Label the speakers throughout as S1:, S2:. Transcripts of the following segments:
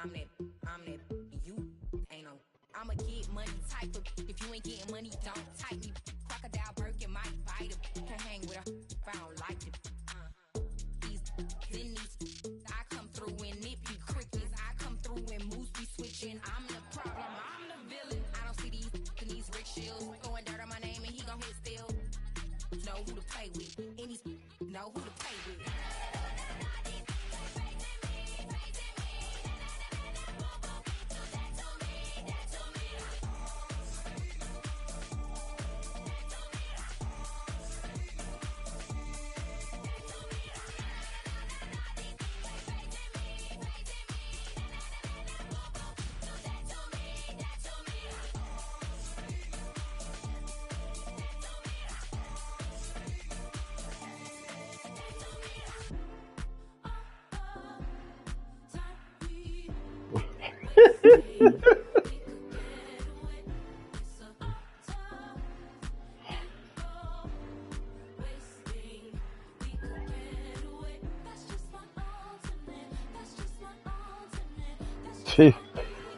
S1: I'm that, you ain't no. I'ma get money type of. If you ain't getting money, don't type me. Crocodile Birkin might bite him. Can't hang with her if I don't like him. These, I come through and it be crickets. I come through and moves be switching. I'm the problem, I'm the villain. I don't see these rickshaws going dirt on my name and he gon' hit still. Know who to play with, and he's know who to play with.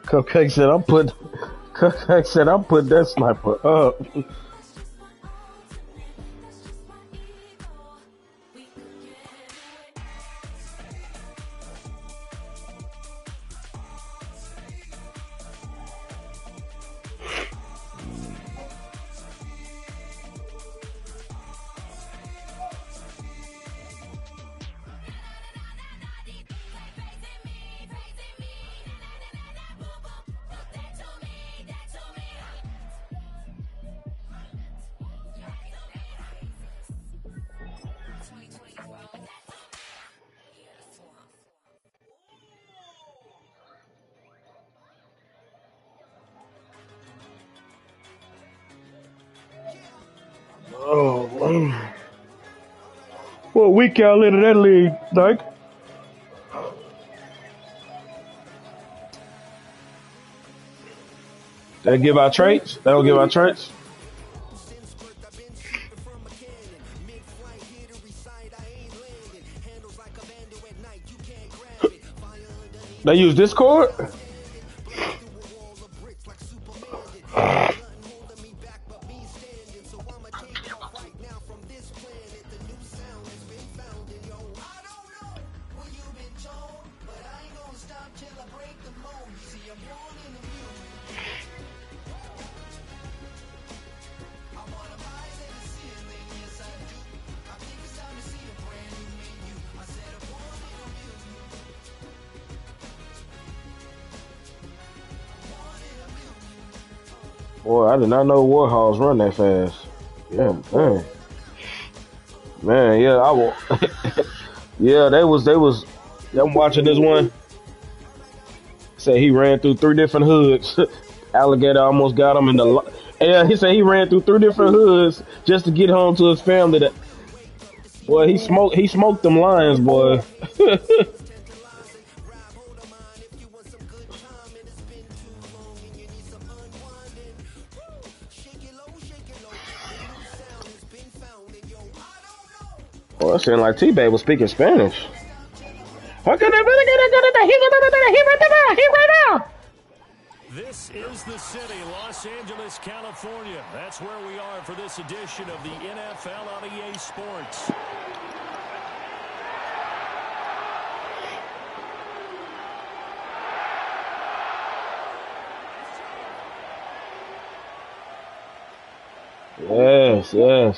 S2: Cupcake said I'm putting that sniper up. Oh, man. What week y'all into that league, Dyke? They give out traits? They don't give out traits? They use Discord? Boy, I did not know Warhols run that fast. Yeah, dang. Man, yeah, I will. Yeah, I'm watching this one. Said he ran through 3 different hoods. Alligator almost got him in the. Yeah, he said he ran through 3 different hoods just to get home to his family. Boy, he smoked them lions, boy. Well, it seemed like T-Bay was speaking Spanish.
S3: This is the city, Los Angeles, California. That's where we are for this edition of the NFL on EA Sports.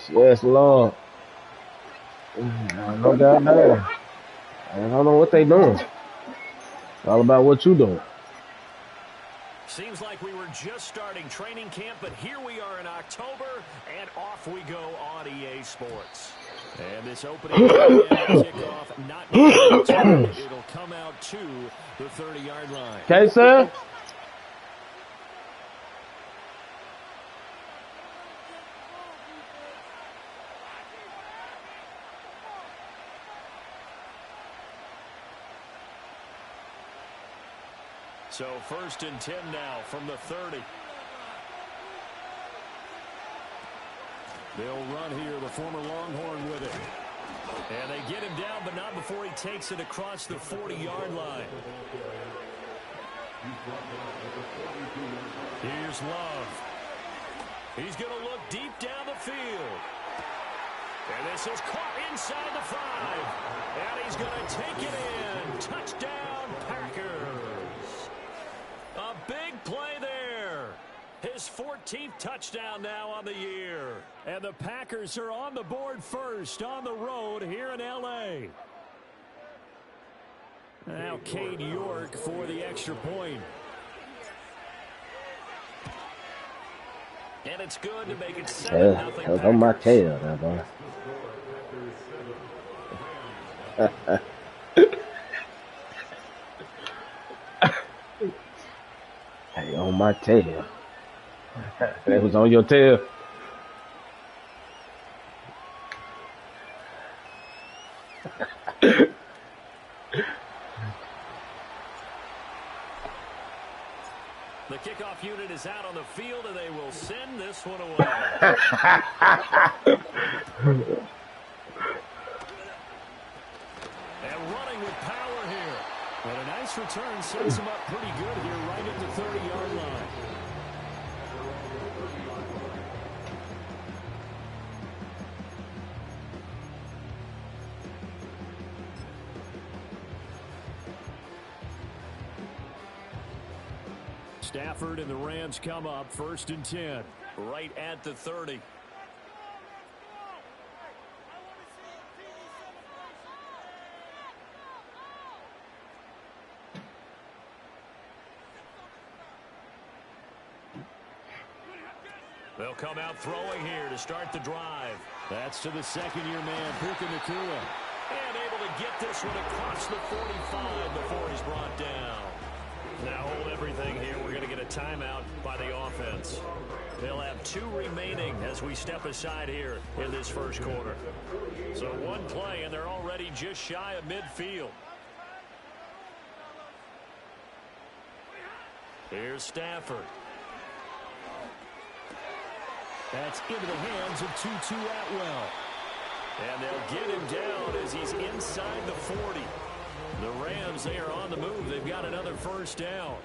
S2: Yes, Lord. No goddamn. I don't know what they doing. It's all about what you doing.
S3: Seems like we were just starting training camp, but here we are in October, and off we go on EA Sports. And this opening kickoff, not it'll come out to the 30-yard line.
S2: Okay, sir.
S3: So 1st and 10 now from the 30. They'll run here, the former Longhorn with it. And they get him down, but not before he takes it across the 40-yard line. Here's Love. He's going to look deep down the field. And this is caught inside the 5. And he's going to take it in. Touchdown, Packers. A big play there. His 14th touchdown now on the year. And the Packers are on the board first on the road here in L.A. Now Cade York for the extra point. And it's good to make it 7-0.
S2: That was on my tail now, boy. Hey, on my tail. That was on your tail.
S3: The kickoff unit is out on the field, and they will send this one away. And running with power here. But a nice return sets him up pretty good here right at the 30-yard line. Stafford and the Rams come up 1st and 10, right at the 30. They'll come out throwing here to start the drive. That's to the second-year man, Puka Nacua. And able to get this one across the 45 before he's brought down. Now hold everything here. We're going to get a timeout by the offense. They'll have 2 remaining as we step aside here in this first quarter. So 1 play, and they're already just shy of midfield. Here's Stafford. That's into the hands of Tutu Atwell. And they'll get him down as he's inside the 40. The Rams, they are on the move. They've got another first down.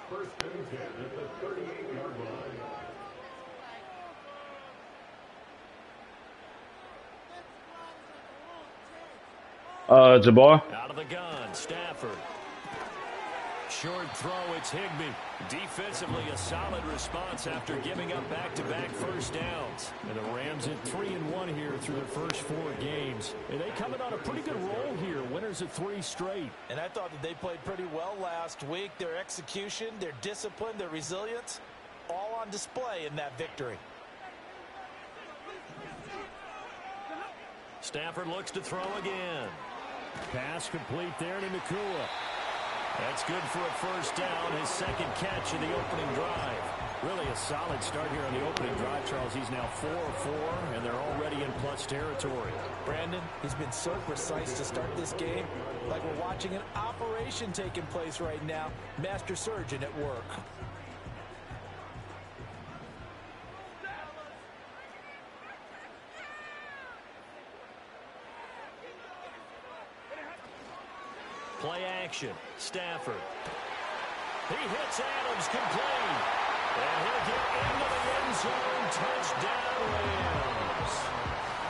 S4: First and 10 at the 38-yard line.
S2: Jabbar.
S3: Out of the gun, Stafford. Short throw, it's Higbee. Defensively, a solid response after giving up back-to-back first downs. And the Rams at 3-1 here through their first 4 games. And they coming on a pretty good roll here, winners of 3 straight.
S5: And I thought that they played pretty well last week. Their execution, their discipline, their resilience, all on display in that victory.
S3: Stafford looks to throw again. Pass complete there to Nacua. That's good for a first down, his second catch of the opening drive. Really a solid start here on the opening drive, Charles. He's now 4-4, and they're already in plus territory.
S5: Brandon, he's been so precise to start this game, like we're watching an operation taking place right now. Master surgeon at work.
S3: Play action. Stafford. He hits Adams complete. And he'll get into the end zone. Touchdown, Rams.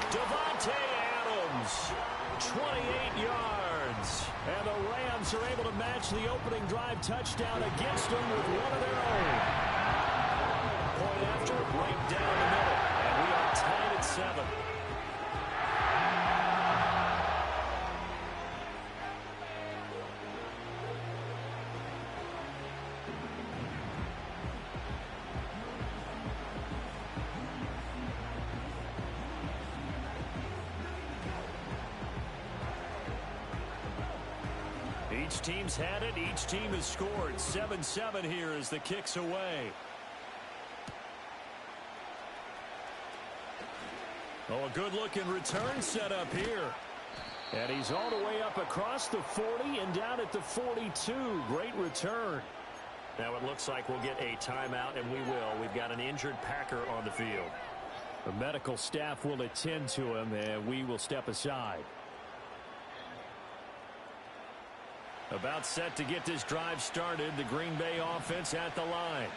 S3: Davante Adams, 28 yards. And the Rams are able to match the opening drive touchdown against them with one of their own. Point after, right down the middle. And we are tied at 7. Each team's had it. Each team has scored. 7-7 here as the kick's away. Oh, a good-looking return set up here. And he's all the way up across the 40 and down at the 42. Great return. Now it looks like we'll get a timeout, and we will. We've got an injured Packer on the field. The medical staff will attend to him, and we will step aside. About set to get this drive started. The Green Bay offense at the line.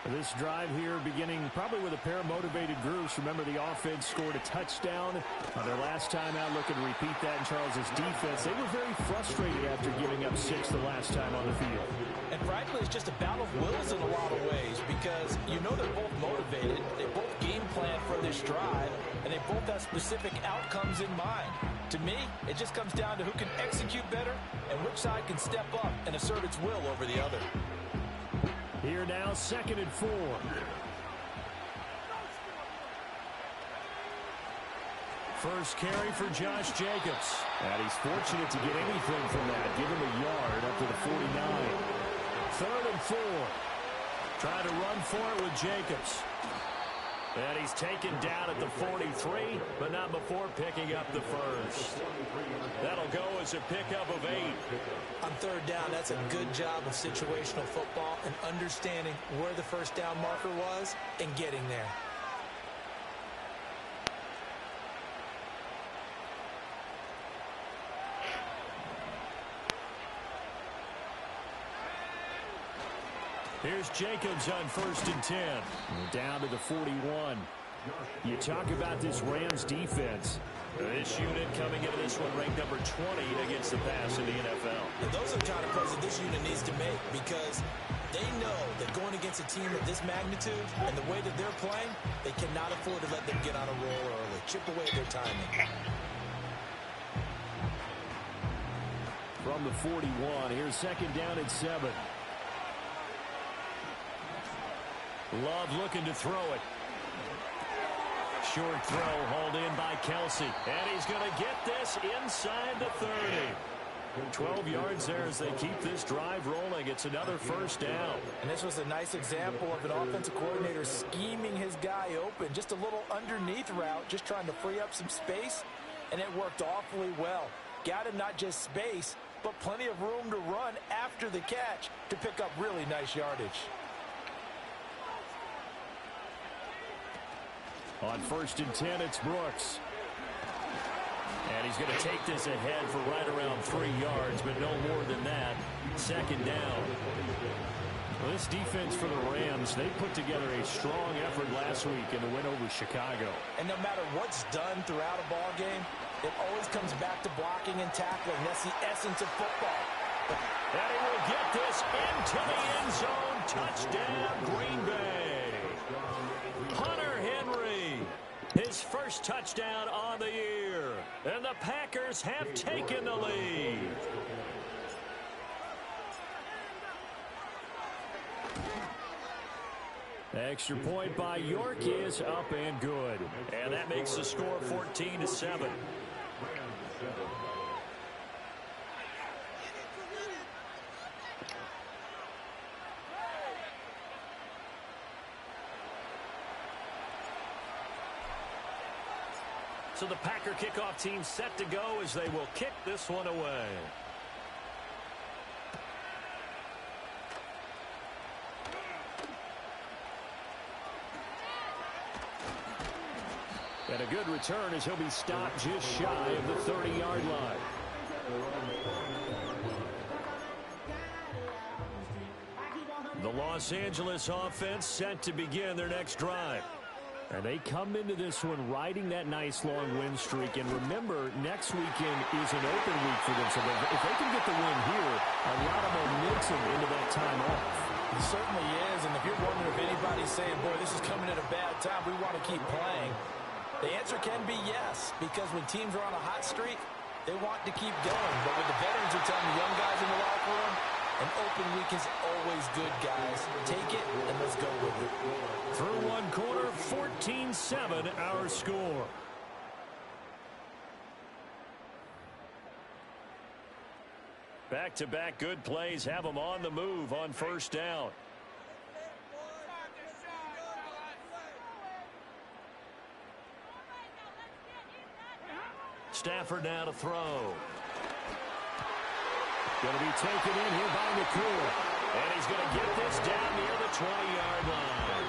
S3: This drive here beginning probably with a pair of motivated groups. Remember, the offense scored a touchdown on their last time out. Looking to repeat that in Charles's defense. They were very frustrated after giving up 6 the last time on the field.
S5: And frankly, it's just a battle of wills in a lot of ways because you know they're both motivated. They both game plan for this drive, and they both have specific outcomes in mind. To me, it just comes down to who can execute better and which side can step up and assert its will over the other.
S3: Here now, 2nd and 4. First carry for Josh Jacobs. And he's fortunate to get anything from that. Give him a yard up to the 49. 3rd and 4. Trying to run for it with Jacobs. And he's taken down at the 43, but not before picking up the first. That'll go as a pickup of 8.
S5: On 3rd down, that's a good job of situational football and understanding where the first down marker was and getting there.
S3: Here's Jacobs on 1st and 10. Down to the 41. You talk about this Rams defense. This unit coming into this one ranked number 20 against the pass in the NFL.
S5: And those are the kind of plays that this unit needs to make because they know that going against a team of this magnitude and the way that they're playing, they cannot afford to let them get on a roll early. Chip away at their timing.
S3: From the 41, here's 2nd down and 7. Love looking to throw it. Short throw hauled in by Kelsey. And he's going to get this inside the 30. 12 yards there as they keep this drive rolling. It's another first down.
S5: And this was a nice example of an offensive coordinator scheming his guy open. Just a little underneath route, just trying to free up some space. And it worked awfully well. Got him not just space, but plenty of room to run after the catch to pick up really nice yardage.
S3: On 1st and 10, it's Brooks. And he's going to take this ahead for right around 3 yards, but no more than that. 2nd down. Well, this defense for the Rams, they put together a strong effort last week in the win over Chicago.
S5: And no matter what's done throughout a ball game, it always comes back to blocking and tackling. That's the essence of football.
S3: And he will get this into the end zone. Touchdown, Green Bay. Hunter Henry, his first touchdown on the year. And the Packers have taken the lead. Extra point by York is up and good. And that makes the score 14-7. So the Packer kickoff team set to go as they will kick this one away. And a good return as he'll be stopped just shy of the 30-yard line. The Los Angeles offense set to begin their next drive. And they come into this one riding that nice long win streak. And remember, next weekend is an open week for them. So if they can get the win here, a lot of momentum into that time off.
S5: It certainly is. And if you're wondering if anybody's saying, boy, this is coming at a bad time, we want to keep playing, the answer can be yes. Because when teams are on a hot streak, they want to keep going. But what the veterans are telling the young guys in the locker room, an open week is always good, guys. Take it and let's go with it.
S3: Through one quarter, 14-7 our score. Back-to-back good plays have them on the move on first down. Stafford now to throw. Going to be taken in here by McCool. And he's going to get this down near the 20-yard line.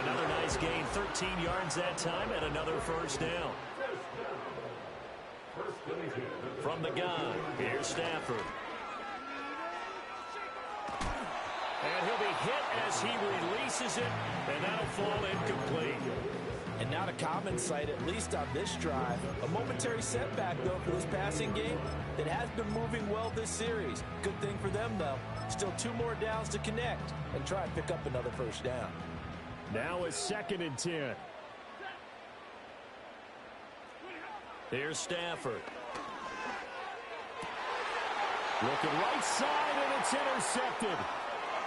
S3: Another nice gain, 13 yards that time, and another first down. From the gun, here's Stafford. And he'll be hit as he releases it, and that'll fall incomplete.
S5: And not a common sight, at least on this drive. A momentary setback, though, for this passing game that has been moving well this series. Good thing for them, though. Still 2 more downs to connect and try and pick up another first down.
S3: Now it's 2nd and 10. Here's Stafford. Looking right side, and it's intercepted.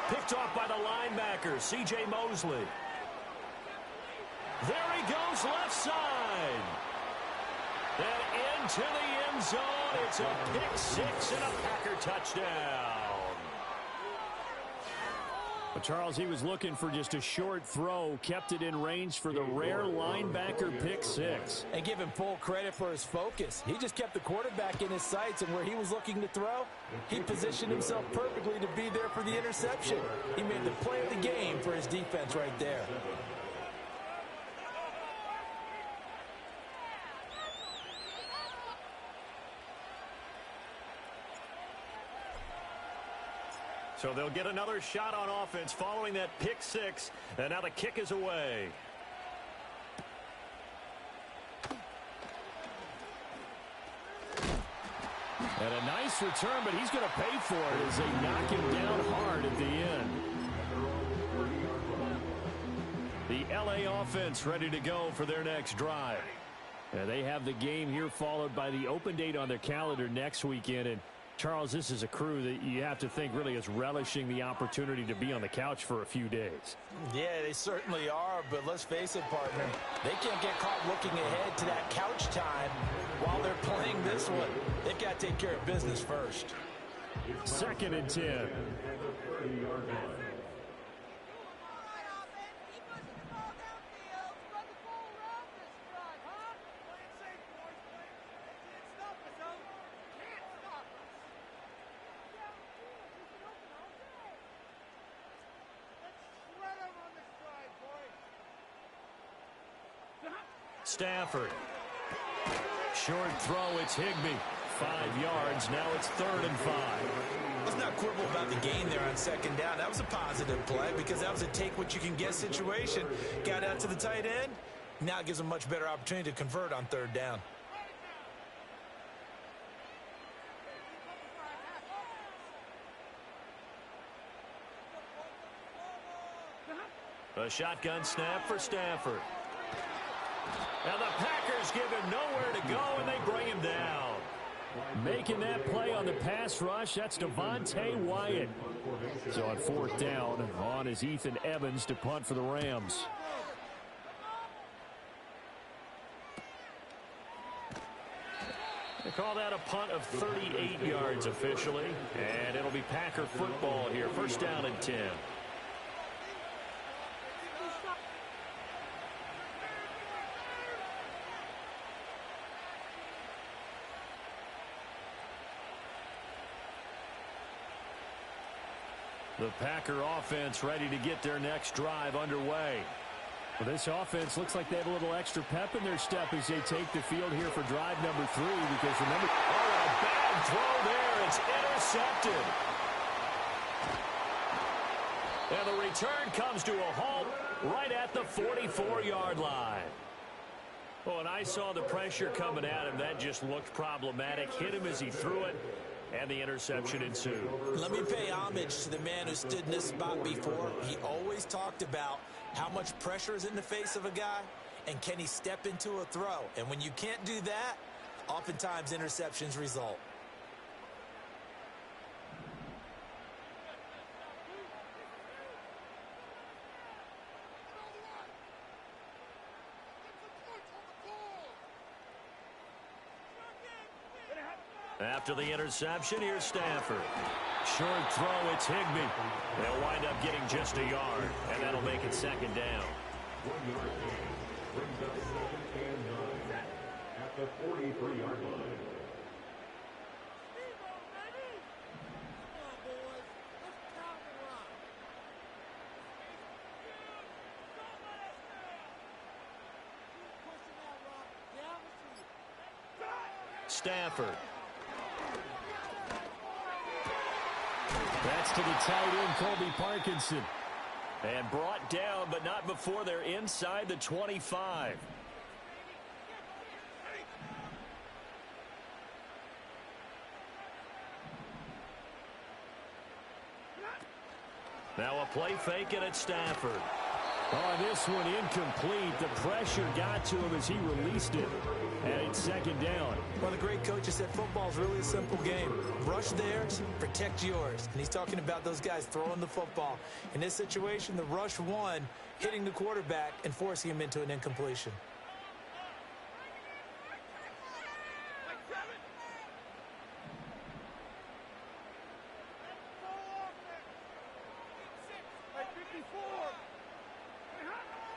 S3: Picked off by the linebacker, C.J. Mosley. There he goes, left side. And into the end zone. It's a pick 6 and a Packer touchdown. But Charles, he was looking for just a short throw, kept it in range for the rare linebacker pick 6.
S5: And give him full credit for his focus. He just kept the quarterback in his sights, and where he was looking to throw, he positioned himself perfectly to be there for the interception. He made the play of the game for his defense right there.
S3: So they'll get another shot on offense following that pick 6, and now the kick is away. And a nice return, but he's going to pay for it as they knock him down hard at the end. The LA offense ready to go for their next drive. And they have the game here followed by the open date on their calendar next weekend. And Charles, this is a crew that you have to think really is relishing the opportunity to be on the couch for a few days.
S5: Yeah, they certainly are, but let's face it, partner. They can't get caught looking ahead to that couch time while they're playing this one. They've got to take care of business first.
S3: 2nd and 10. Stafford. Short throw, it's Higbee. 5 yards, now it's 3rd and 5.
S5: Let's not quibble about the gain there on 2nd down. That was a positive play because that was a take-what-you-can-get situation. Got out to the tight end. Now it gives them a much better opportunity to convert on 3rd down.
S3: A shotgun snap for Stafford. Now the Packers give him nowhere to go, and they bring him down. Making that play on the pass rush, that's Devontae Wyatt. So on 4th down, on is Ethan Evans to punt for the Rams. They call that a punt of 38 yards officially, and it'll be Packer football here. 1st down and 10. The Packer offense ready to get their next drive underway. Well, this offense looks like they have a little extra pep in their step as they take the field here for drive number 3. Because remember, oh, a bad throw there. It's intercepted. And the return comes to a halt right at the 44-yard line. Oh, and I saw the pressure coming at him. That just looked problematic. Hit him as he threw it. And the interception ensued.
S5: Let me pay homage to the man who stood in this spot before. He always talked about how much pressure is in the face of a guy and can he step into a throw. And when you can't do that, oftentimes interceptions result.
S3: After the interception, here's Stafford. Short throw, it's Higbee. They'll wind up getting just a yard, and that'll make it 2nd down.
S4: 1 yard gain. Brings up 2nd and 9 at the 43-yard line.
S3: Stafford. That's to the tight end, Colby Parkinson. And brought down, but not before they're inside the 25. Now a play fake, and it's Stafford. Oh, this one incomplete. The pressure got to him as he released it. And it's second down.
S5: Well, the great coach has said football is really a simple game. Rush theirs, protect yours. And he's talking about those guys throwing the football. In this situation, the rush won, hitting the quarterback and forcing him into an incompletion.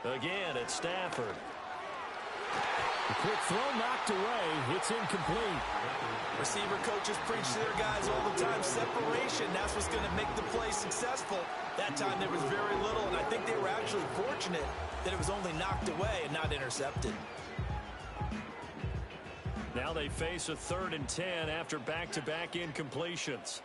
S3: Again, it's Stafford. The quick throw knocked away. It's incomplete.
S5: Receiver coaches preach to their guys all the time. Separation, that's what's going to make the play successful. That time there was very little, and I think they were actually fortunate that it was only knocked away and not intercepted.
S3: Now they face a 3rd and 10 after back-to-back incompletions.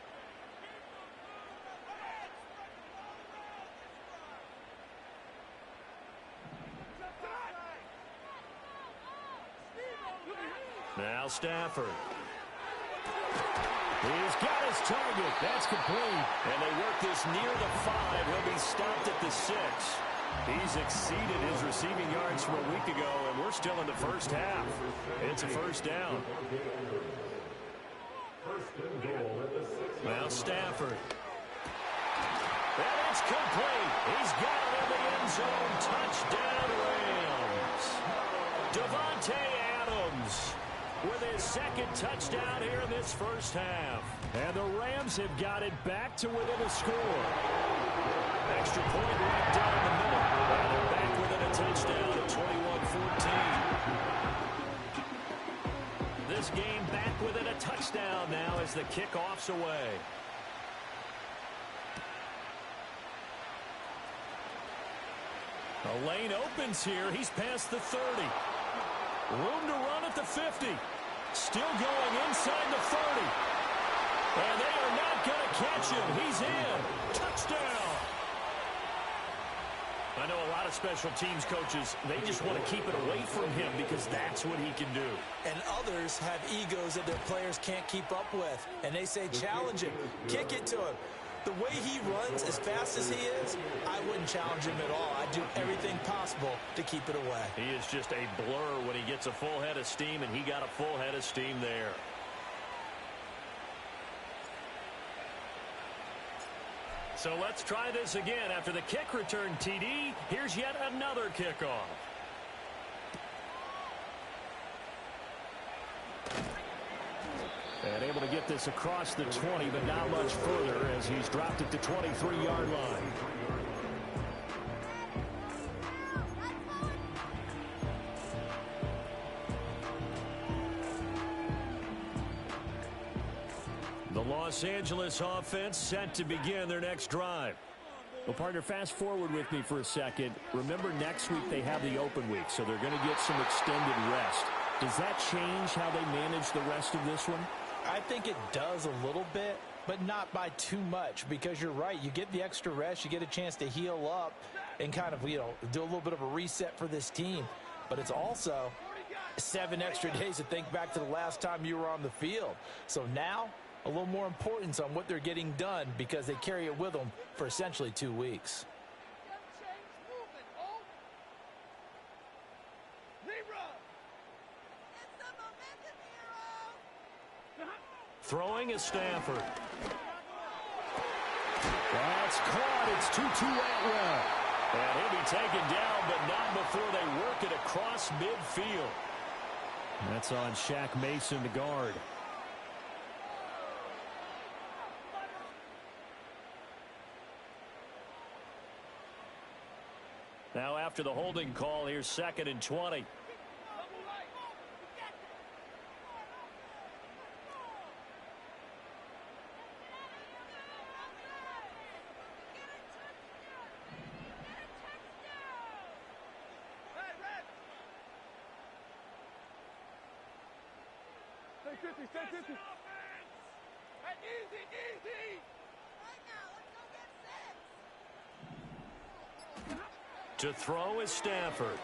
S3: Now Stafford. He's got his target. That's complete. And they work this near the 5. He'll be stopped at the 6. He's exceeded his receiving yards from a week ago, and we're still in the first half. It's a first down. Now Stafford. And it's complete. He's got it in the end zone. Touchdown, Rams. Devontae Adams with his second touchdown here in this first half. And the Rams have got it back to within a score. Extra point right down the middle. And they're back within a touchdown at 21-14. This game back within a touchdown now as the kickoff's away. A lane opens here. He's past the 30. Room to run at the 50. Still going inside the 30. And they are not going to catch him. He's in. Touchdown. I know a lot of special teams coaches, they just want to keep it away from him because that's what he can do.
S5: And others have egos that their players can't keep up with. And they say, challenge him. Kick it to him. The way he runs, as fast as he is, I wouldn't challenge him at all. I'd do everything possible to keep it away.
S3: He is just a blur when he gets a full head of steam, and he got a full head of steam there. So let's try this again. After the kick return TD, here's yet another kickoff. And able to get this across the 20, but not much further as he's dropped it to 23-yard line. The Los Angeles offense set to begin their next drive. Well, partner, fast forward with me for a second. Remember, next week they have the open week, so they're going to get some extended rest. Does that change how they manage the rest of this one?
S5: I think it does a little bit, but not by too much, because you're right. You get the extra rest. You get a chance to heal up and kind of, do a little bit of a reset for this team. But it's also 7 extra days to think back to the last time you were on the field. So now, a little more importance on what they're getting done because they carry it with them for essentially 2 weeks.
S3: Throwing is Stafford. That's caught. It's Tutu Atwell. And he'll be taken down, but not before they work it across midfield. That's on Shaq Mason to guard. Now after the holding call, here's 2nd and 20.
S6: Stay 50, stay 50. Hey, easy, easy.
S3: To throw is Stafford.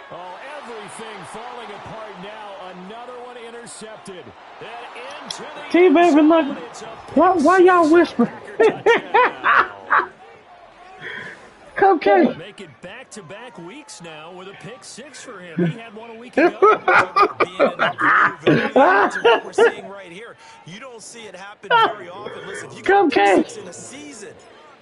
S3: Oh, everything falling apart now. Another one intercepted. And into the
S2: T-Baby,
S3: end
S2: look.
S3: zone. It's a
S2: Why
S3: pick
S2: y'all
S3: six.
S2: whispering?
S3: Packer touchdown.
S2: Cupcake.
S3: Make it back-to-back weeks now with a pick six for him. He had one a week ago. Talk about being in the groove. And maybe that's what we're seeing right here. You don't see it happen very often. Listen, if you get a pick
S2: Cupcake.
S3: six in a season,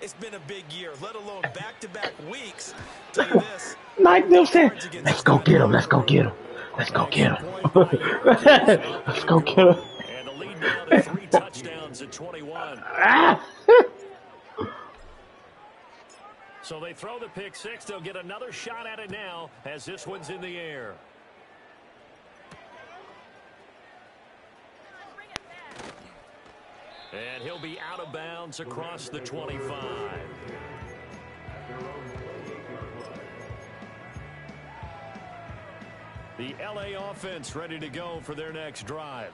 S3: it's been a big year, let alone back-to-back weeks. Tell you this,
S2: Like them said,
S3: cards against
S2: let's
S3: this
S2: go
S3: kind of
S2: get him. Let's go
S3: offense.
S2: get him. Let's go get
S3: Extra
S2: him.
S3: point by Yorkins, up
S2: Let's
S3: and
S2: go get him.
S3: good. And the lead now to 3 touchdowns at 21. So they throw the pick six. They'll get another shot at it now as this one's in the air. And he'll be out of bounds across the 25. The LA offense ready to go for their next drive.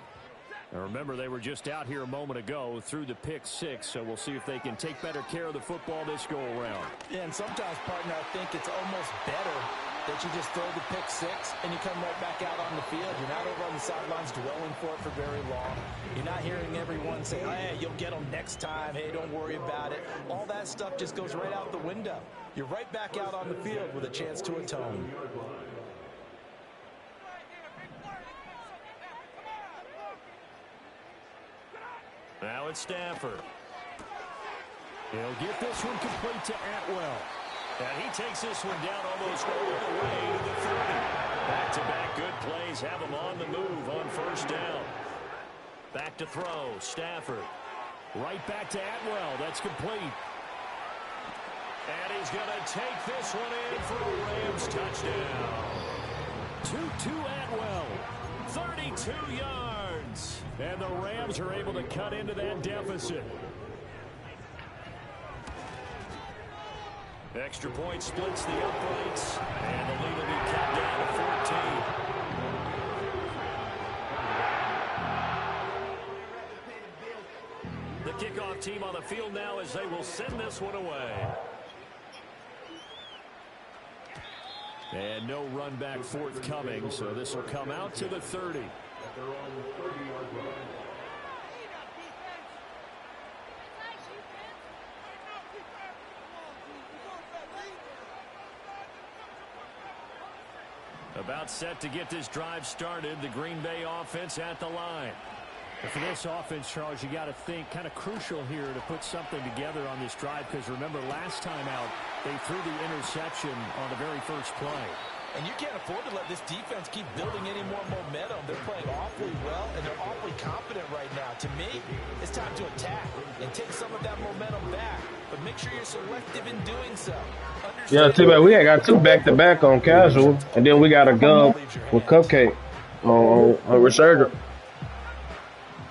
S3: Now remember, they were just out here a moment ago through the pick six, so we'll see if they can take better care of the football this go-around.
S5: Yeah, and sometimes, partner, I think it's almost better that you just throw the pick six and you come right back out on the field. You're not over on the sidelines dwelling for it for very long. You're not hearing everyone say, hey, you'll get them next time. Hey, don't worry about it. All that stuff just goes right out the window. You're right back out on the field with a chance to atone.
S3: Now it's Stafford. He'll get this one complete to Atwell. And he takes this one down almost all the way to the 30. Back-to-back good plays have him on the move on first down. Back to throw, Stafford. Right back to Atwell. That's complete. And he's going to take this one in for a Rams touchdown. 2-2 Atwell. 32 yards. And the Rams are able to cut into that deficit. Extra point splits the uprights. And the lead will be cut down to 14. The kickoff team on the field now as they will send this one away. And no run back forthcoming, so this will come out to the 30. About set to get this drive started, the Green Bay offense at the line.
S6: And for this offense, Charles, you got to think kind of crucial here to put something together on this drive, because remember last time out they threw the interception on the very first play.
S5: And you can't afford to let this defense keep building any more momentum. They're playing awfully well, and they're awfully confident right now. To me, it's time to attack and take some of that momentum back. But make sure you're selective in doing so.
S2: Yeah, too bad we ain't got 2 back-to-back on casual, and then we got a gun with Cupcake on Resurgent.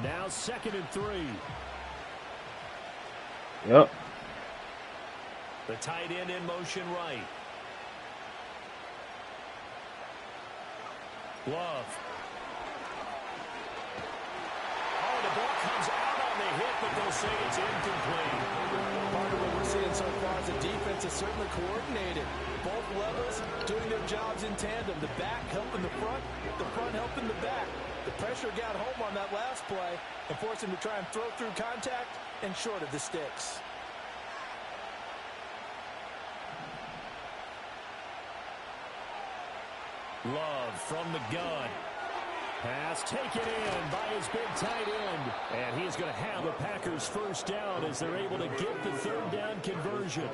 S3: Now 2nd and 3.
S2: Yep.
S3: The tight end in motion right. Love. Oh, the ball comes out on the hit, but they'll say it's incomplete.
S5: Part of what we're seeing so far is the defense is certainly coordinated. Both levels doing their jobs in tandem. The back helping the front helping the back. The pressure got home on that last play and forced him to try and throw through contact and short of the sticks.
S3: Love from the gun. Pass taken in by his big tight end. And he's going to have the Packers first down as they're able to get the 3rd down conversion.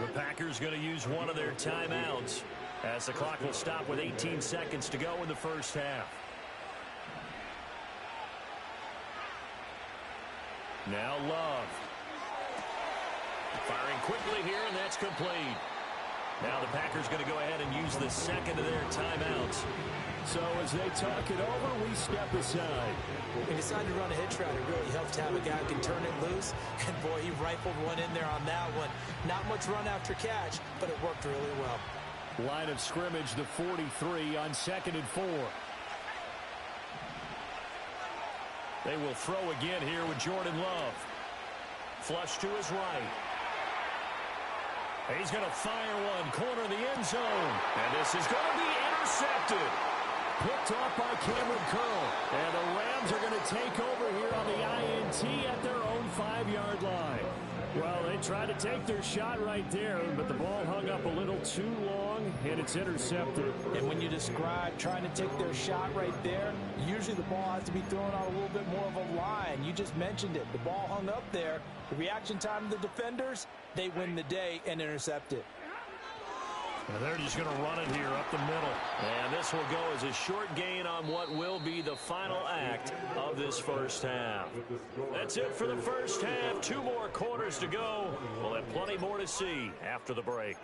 S3: The Packers going to use one of their timeouts as the clock will stop with 18 seconds to go in the first half. Now Love. Firing quickly here, and that's complete. Now the Packers going to go ahead and use the 2nd of their timeouts.
S6: So as they talk it over, we step aside.
S5: He decided to run a hitch route. It really helps to have a guy who can turn it loose. And boy, he rifled one in there on that one. Not much run after catch, but it worked really well.
S6: Line of scrimmage, the 43 on 2nd and 4.
S3: They will throw again here with Jordan Love. Flush to his right.
S6: He's going to fire one, corner of the end zone. And this is going to be intercepted. Picked off by Cameron Curl. And the Rams are going to take over here on the INT at their own 5-yard line. Well, they tried to take their shot right there, but the ball hung up a little too long, and it's intercepted.
S5: And when you describe trying to take their shot right there, usually the ball has to be thrown on a little bit more of a line. You just mentioned it. The ball hung up there. The reaction time of the defenders, they win the day and intercept it.
S6: And they're just going to run it here up the middle.
S3: And this will go as a short gain on what will be the final act of this first half. That's it for the first half. 2 more quarters to go. We'll have plenty more to see after the break.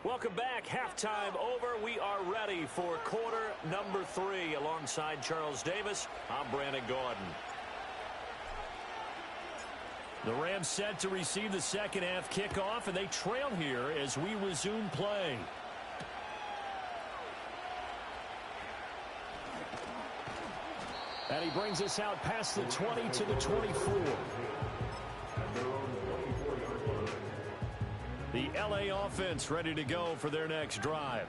S3: Welcome back. Halftime over. We are ready for quarter number 3. Alongside Charles Davis, I'm Brandon Gordon.
S6: The Rams set to receive the second half kickoff, and they trail here as we resume play. And he brings us out past the 20 to the 24. The LA offense ready to go for their next drive.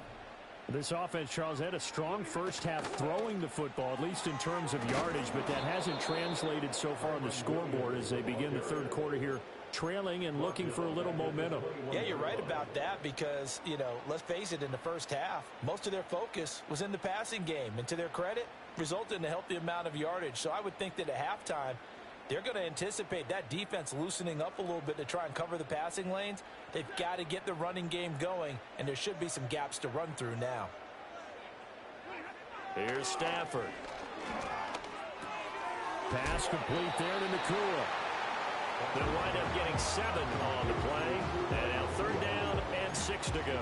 S6: This offense, Charles, had a strong first half throwing the football, at least in terms of yardage, but that hasn't translated so far on the scoreboard as they begin the third quarter here, trailing and looking for a little momentum.
S5: Yeah, you're right about that because, let's face it, in the first half, most of their focus was in the passing game. And to their credit, resulted in a healthy amount of yardage. So I would think that at halftime, they're going to anticipate that defense loosening up a little bit to try and cover the passing lanes. They've got to get the running game going, and there should be some gaps to run through now.
S3: Here's Stafford.
S6: Pass complete there to Nakua.
S3: They'll wind up getting 7 on the play. And now 3rd down and 6 to go.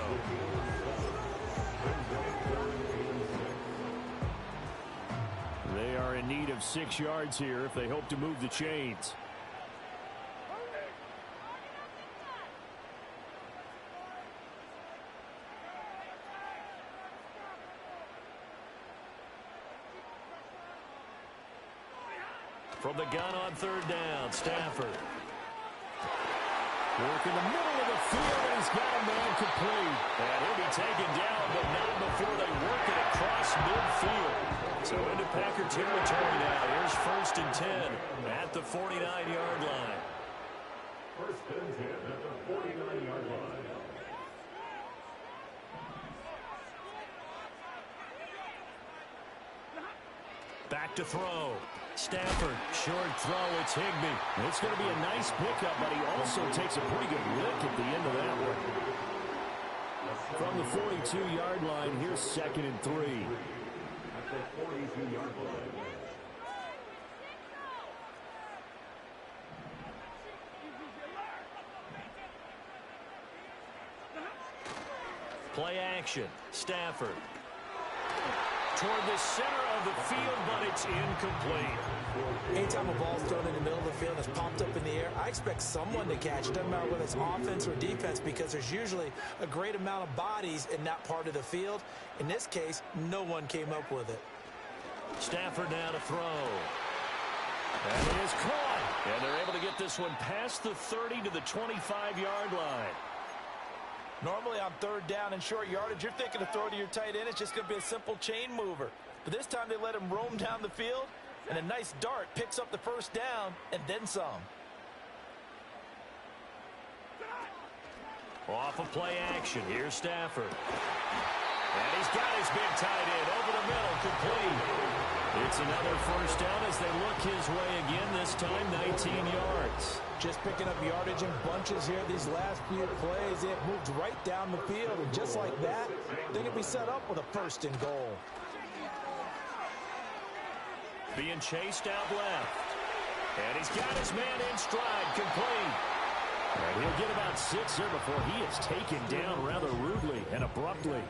S6: They are in need of 6 yards here if they hope to move the chains.
S3: From the gun on 3rd down, Stafford.
S6: Work in the middle of the field, and he's got a man complete.
S3: And he'll be taken down, but not before they work it across midfield. So into Packer territory now. Here's 1st and 10 at the 49-yard line.
S4: 1st and 10 at the 49-yard line.
S6: Back to throw. Stafford, short throw, it's Higbee. It's going to be a nice pickup, but he also takes a pretty good lick at the end of that one. From the 42-yard line, here's 2nd and 3.
S4: At the 42-yard line.
S3: Play action. Stafford. Toward the center of the field, but it's incomplete.
S5: Anytime a ball's thrown in the middle of the field and it's popped up in the air, I expect someone to catch it. Doesn't matter whether it's offense or defense because there's usually a great amount of bodies in that part of the field. In this case, no one came up with it.
S3: Stafford now to throw.
S6: And it is caught.
S3: And they're able to get this one past the 30 to the 25-yard line.
S5: Normally on 3rd down and short yardage, you're thinking to throw to your tight end. It's just going to be a simple chain mover. But this time they let him roam down the field, and a nice dart picks up the 1st down and then some.
S3: Off of play action. Here's Stafford. And he's got his big tight end over the middle, complete. It's another 1st down as they look his way again, this time 19 yards.
S5: Just picking up yardage in bunches here these last few plays. They have moved right down the field, and just like that, they can be set up with a 1st and goal.
S3: Being chased out left. And he's got his man in stride, complete.
S6: And he'll get about 6 here before he is taken down rather rudely and abruptly.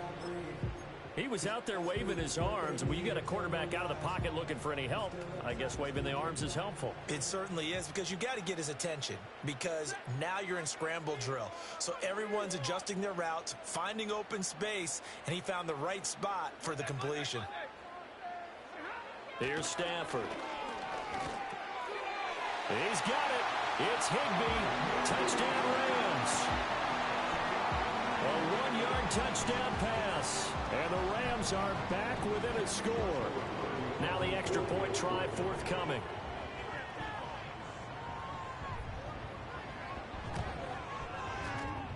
S6: He was out there waving his arms, and when you get a quarterback out of the pocket looking for any help, I guess waving the arms is helpful.
S5: It certainly is, because you've got to get his attention, because now you're in scramble drill. So everyone's adjusting their routes, finding open space, and he found the right spot for the completion.
S3: Here's Stafford. He's got it. It's Higbee. Touchdown Rams. A 1-yard touchdown pass. And the Rams are back within a score. Now the extra point try forthcoming.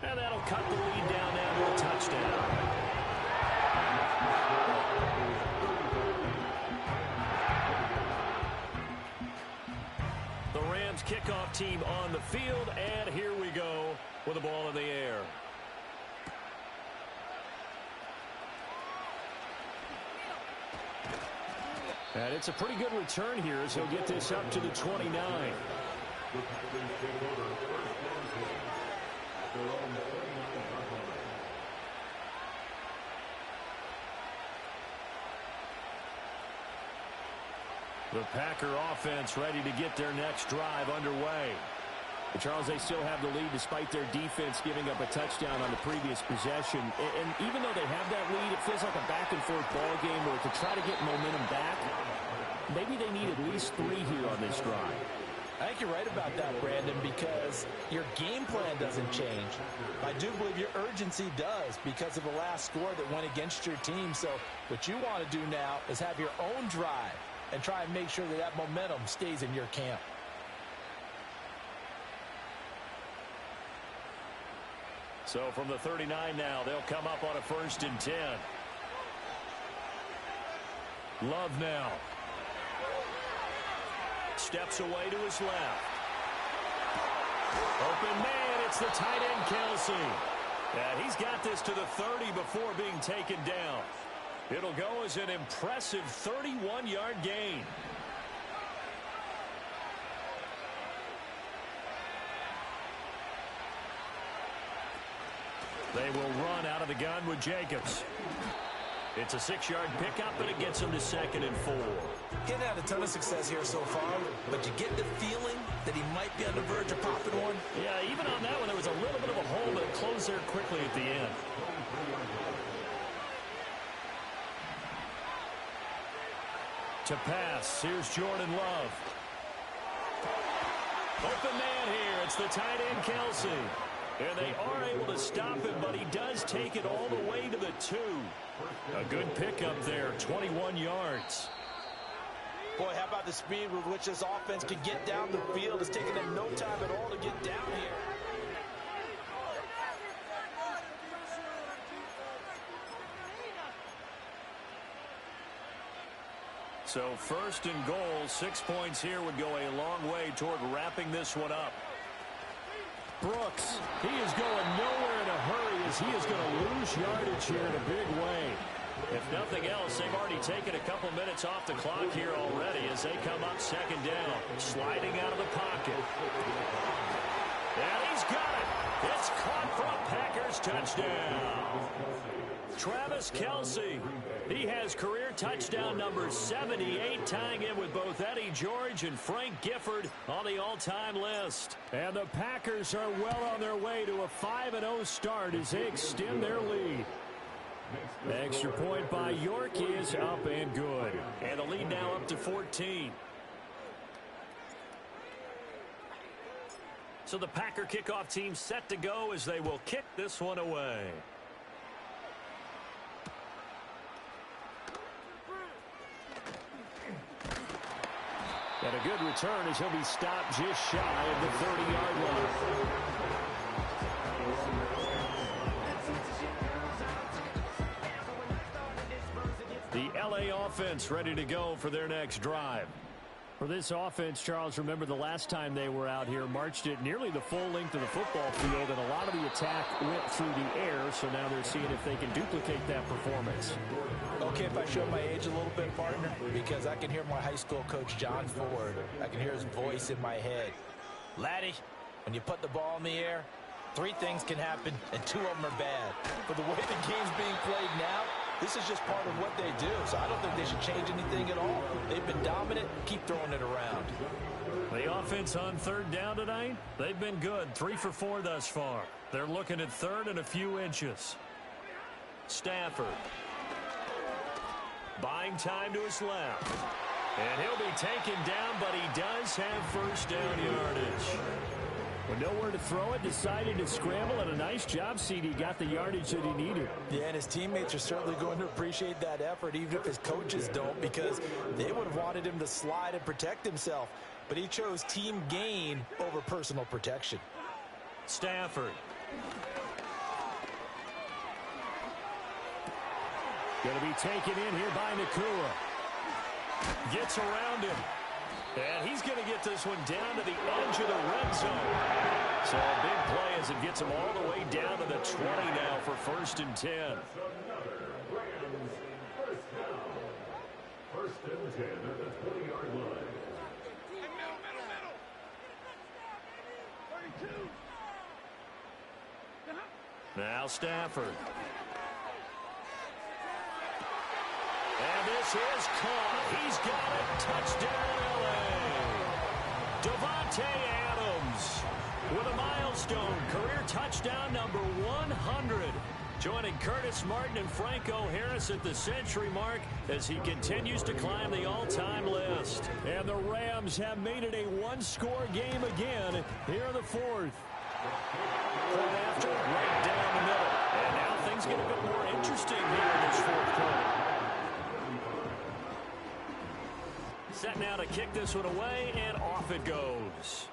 S3: And that'll cut the lead down now to a touchdown. The Rams kickoff team on the field, and here we go with the ball in the air. And it's a pretty good return here as he'll get this up to the 29. The Packer offense ready to get their next drive underway. But Charles, they still have the lead despite their defense giving up a touchdown on the previous possession. And even though they have that lead, it feels like a back-and-forth ball game where to try to get momentum back, maybe they need at least 3 here on this drive.
S5: I think you're right about that, Brandon, because your game plan doesn't change. I do believe your urgency does because of the last score that went against your team. So what you want to do now is have your own drive and try and make sure that that momentum stays in your camp.
S3: So from the 39 now, they'll come up on a 1st and 10. Love now. Steps away to his left. Open man, it's the tight end, Kelsey. Yeah, he's got this to the 30 before being taken down. It'll go as an impressive 31-yard gain. They will run out of the gun with Jacobs. It's a 6-yard pickup, and it gets him to 2nd and 4.
S5: He's had a ton of success here so far, but you get the feeling that he might be on the verge of popping one.
S3: Yeah, even on that one, there was a little bit of a hole, but it closed there quickly at the end. To pass, here's Jordan Love. Open man here, it's the tight end, Kelsey. And they are able to stop him, but he does take it all the way to the 2. A good pickup there, 21 yards.
S5: Boy, how about the speed with which this offense can get down the field? It's taking them no time at all to get down here.
S3: So 1st and goal, 6 points here would go a long way toward wrapping this one up. Brooks, he is going nowhere in a hurry as he is going to lose yardage here in a big way. If nothing else, they've already taken a couple minutes off the clock here already as they come up 2nd down, sliding out of the pocket. And he's got it. It's caught for a Packers touchdown. Travis Kelce, he has career touchdown number 78, tying in with both Eddie George and Frank Gifford on the all-time list. And the Packers are well on their way to a 5-0 start as they extend their lead. Extra point by York is up and good. And the lead now up to 14. So the Packer kickoff team set to go as they will kick this one away. And a good return as he'll be stopped just shy of the 30-yard line. The LA offense ready to go for their next drive. For this offense, Charles, remember the last time they were out here, marched it nearly the full length of the football field, and a lot of the attack went through the air, so now they're seeing if they can duplicate that performance.
S5: Okay, if I show my age a little bit, partner, because I can hear my high school coach, John Ford. I can hear his voice in my head. Laddie, when you put the ball in the air, 3 things can happen, and 2 of them are bad. For the way the game's being played now, this is just part of what they do, so I don't think they should change anything at all. They've been dominant. Keep throwing it around.
S3: The offense on 3rd down tonight, they've been good. 3 for 4 thus far. They're looking at 3rd and a few inches. Stafford. Buying time to his left. And he'll be taken down, but he does have first down yardage.
S6: With nowhere to throw it, decided to scramble, and a nice job, CD. Got the yardage that he needed.
S5: Yeah, and his teammates are certainly going to appreciate that effort, even if his coaches don't, because they would have wanted him to slide and protect himself. But he chose team gain over personal protection.
S3: Stafford.
S6: Going to be taken in here by Nakua.
S3: Gets around him. And he's going to get this one down to the edge of the red zone. So a big play as it gets him all the way down to the 20 now for 1st and 10.
S4: First and 10 at the 20-yard line.
S3: Now Stafford. And this is caught. He's got it. Touchdown, L.A. Devontae Adams with a milestone career touchdown number 100. Joining Curtis Martin and Franco Harris at the century mark as he continues to climb the all-time list.
S6: And the Rams have made it a one-score game again here in the 4th.
S3: Right after, right down the middle. And now things get a bit more interesting here in this 4th quarter. Set now to kick this one away, and off it goes.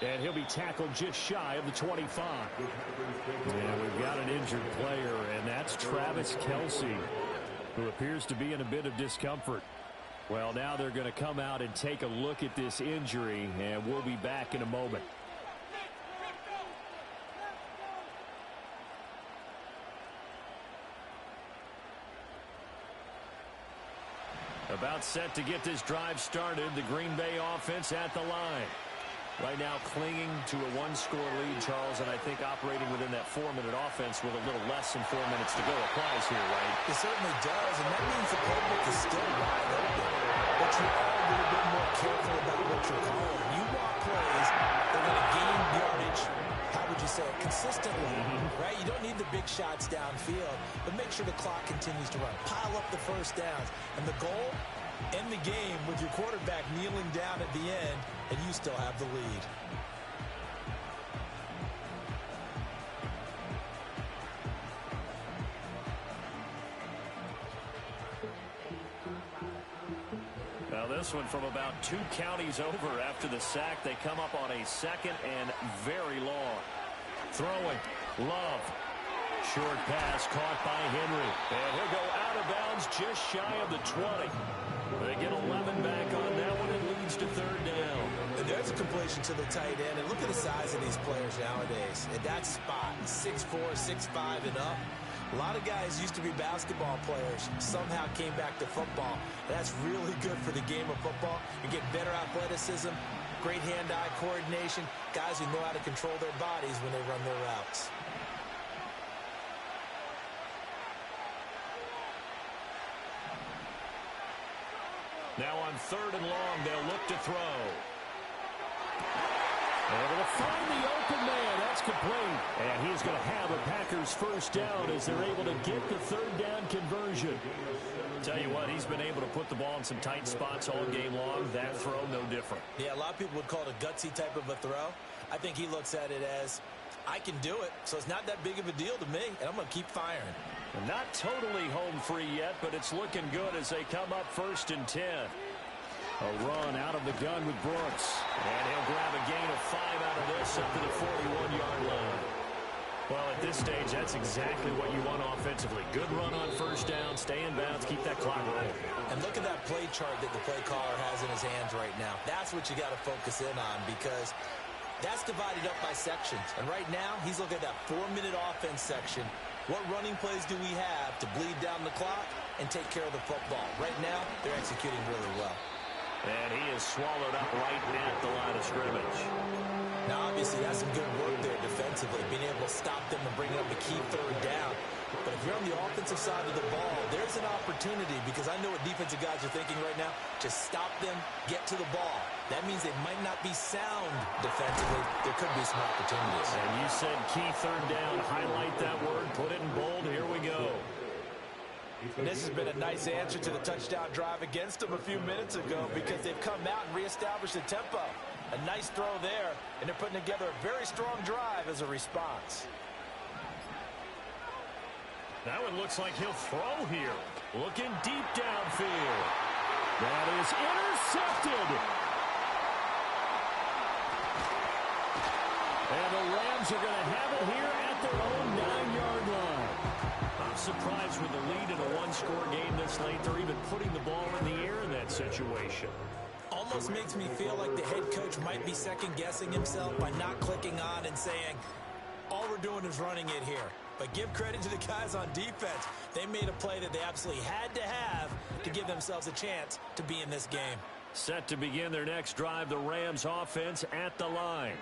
S6: And he'll be tackled just shy of the 25. And we've got an injured player, and that's Travis Kelce, who appears to be in a bit of discomfort. Well, now they're going to come out and take a look at this injury, and we'll be back in a moment. About set to get this drive started, the Green Bay offense at the line. Right now clinging to a one-score lead, Charles, and I think operating within that 4-minute offense with a little less than 4 minutes to go applies here, right?
S5: It certainly does, and that means the playbook is still wide open. But you are a little bit more careful about what you're calling. You want plays that are going to gain yardage, how would you say it, consistently, right? You don't need the big shots downfield, but make sure the clock continues to run. Pile up the first downs. And the goal, end the game with your quarterback kneeling down at the end, and you still have the lead.
S3: Now this one from about 2 counties over after the sack. They come up on a 2nd and very long. Throwing. Love. Short pass caught by Henry. And he'll go out of bounds just shy of the 20. They get 11 back on that one. It leads to 3rd down.
S5: And there's a completion to the tight end. And look at the size of these players nowadays. At that spot, 6'4", 6'5", and up. A lot of guys used to be basketball players, somehow came back to football. That's really good for the game of football. You get better athleticism, great hand-eye coordination, guys who know how to control their bodies when they run their routes.
S3: Now on 3rd and long, they'll look to throw.
S6: Able to find the open man. That's complete. And he's going to have a Packers first down as they're able to get the 3rd down conversion.
S3: Tell you what, he's been able to put the ball in some tight spots all game long. That throw, no different.
S5: Yeah, a lot of people would call it a gutsy type of a throw. I think he looks at it as, I can do it, so it's not that big of a deal to me, and I'm going to keep firing.
S3: Not totally home free yet, but it's looking good as they come up 1st and 10.
S6: A run out of the gun with Brooks.
S3: And he'll grab a gain of 5 out of this up to the 41-yard line. Well, at this stage, that's exactly what you want offensively. Good run on 1st down, stay in bounds, keep that clock rolling.
S5: And look at that play chart that the play caller has in his hands right now. That's what you got to focus in on because that's divided up by sections. And right now, he's looking at that 4-minute offense section. What running plays do we have to bleed down the clock and take care of the football? Right now, they're executing really well.
S3: And he is swallowed up right at the line of scrimmage.
S5: Now, obviously, that's some good work there defensively, being able to stop them and bring up a key 3rd down. But if you're on the offensive side of the ball, there's an opportunity because I know what defensive guys are thinking right now. Just stop them, get to the ball. That means they might not be sound defensively. There could be some opportunities.
S3: And you said key third down. Highlight that word. Put it in bold. Here we go.
S5: And this has been a nice answer to the touchdown drive against them a few minutes ago because they've come out and reestablished the tempo. A nice throw there, and they're putting together a very strong drive as a response.
S3: Now it looks like he'll throw here. Looking deep downfield. That is intercepted. And the Rams are going to have it here at their own 9-yard line. I'm surprised with the lead in a one-score game this late. They're even putting the ball in the air in that situation.
S5: Almost makes me feel like the head coach might be second-guessing himself by not clicking on and saying, all we're doing is running it here. But give credit to the guys on defense. They made a play that they absolutely had to have to give themselves a chance to be in this game.
S3: Set to begin their next drive, the Rams offense at the line.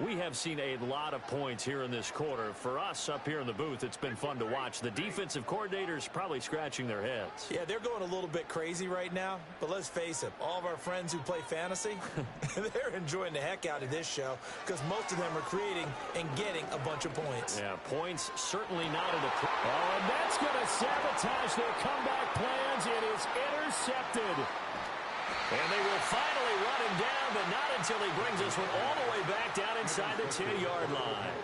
S3: We have seen a lot of points here in this quarter. For us up here in the booth, it's been fun to watch. The defensive coordinators probably scratching their heads.
S5: Yeah, they're going a little bit crazy right now. But let's face it, all of our friends who play fantasy, they're enjoying the heck out of this show because most of them are creating and getting a bunch of points.
S3: Yeah, points certainly not at a... Oh, and that's going to sabotage their comeback plans. It is intercepted. And they will finally run him down, but not until he brings this one all the way back down inside the 10-yard line.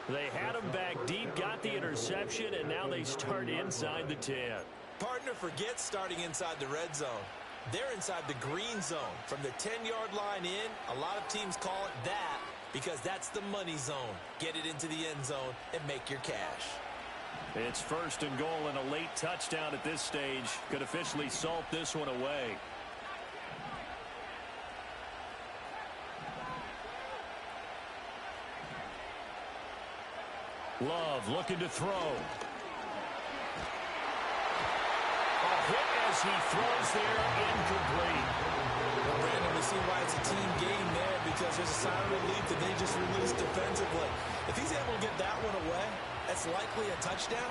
S3: They had him back deep, got the interception, and now they start inside the 10.
S5: Partner forgets starting inside the red zone. They're inside the green zone. From the 10-yard line in, a lot of teams call it that because that's the money zone. Get it into the end zone and make your cash.
S3: It's first and goal, and a late touchdown at this stage could officially salt this one away. Love looking to throw. A hit as he throws there, incomplete.
S5: Well, Brandon, we see why it's a team game there because there's a sign of relief that they just released defensively. If he's able to get that one away, that's likely a touchdown.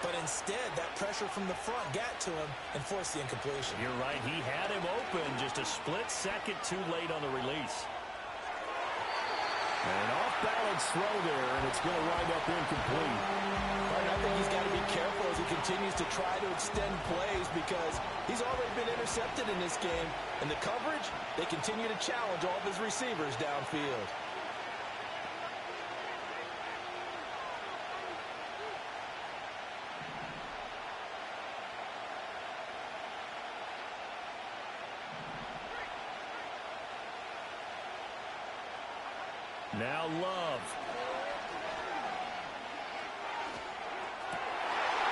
S5: But instead, that pressure from the front got to him and forced the incompletion.
S3: You're right. He had him open just a split second too late on the release. An off-balance throw there, and it's going to wind up incomplete.
S5: Right, I think he's got to be careful as he continues to try to extend plays because he's already been intercepted in this game. And the coverage, they continue to challenge all of his receivers downfield.
S3: Now Love.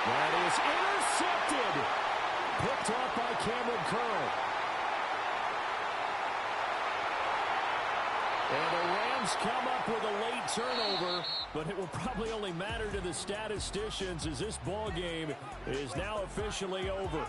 S3: That is intercepted. Picked off by Cameron Curl. And the Rams come up with a late turnover, but it will probably only matter to the statisticians as this ball game is now officially over.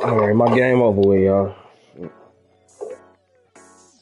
S2: All right, my game over with, y'all.